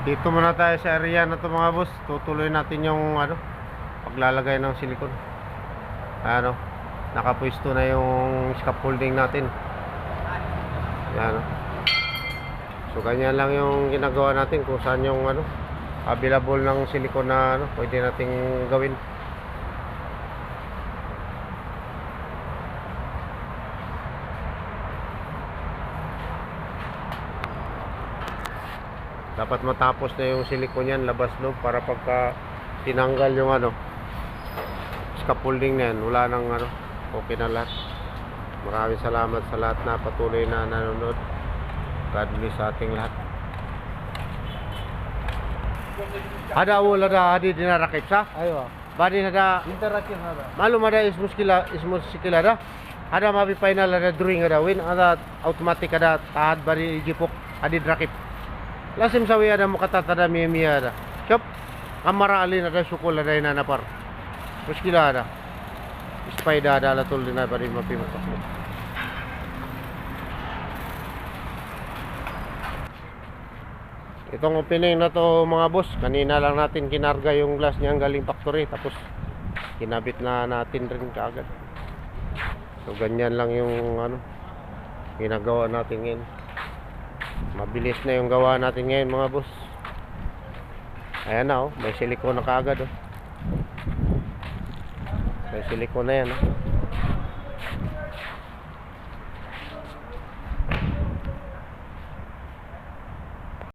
Dito muna tayo sa area na to mga boss. Tutuloy natin yung paglalagay ng silicone. Nakapwesto na yung scaffolding natin. Yan. So ganyan lang yung ginagawa natin kung saan yung available ng silicone na pwede nating gawin. Dapat matapos na yung silicone yan, labas loob, para pagka tinanggal yung scaffolding na yan, wala nang okay na lahat. Maraming salamat sa lahat na patuloy na nanonood. God bless sa ating lahat. Ada wala da adi dinarakip sa? ايوه Badi nada انتراكيب هذا malum ada ismuskila da. Ada mabi final ada drawing ada win ada automatic ada tahad bari jipok adi drakip. Lasim sawi ada mukatatada mimi ada. Shop kamara alin ada sukul ada inanapar. Muskila ada. Spider ada latul dina bari mapimatok. Itong opening na to mga boss, kanina lang natin kinarga yung glass niyang galing factory, tapos kinabit na natin rin kaagad. So ganyan lang yung ginagawa natin ngayon. Mabilis na yung gawa natin ngayon mga boss. Ayan na may silicone na kaagad May silicone na yan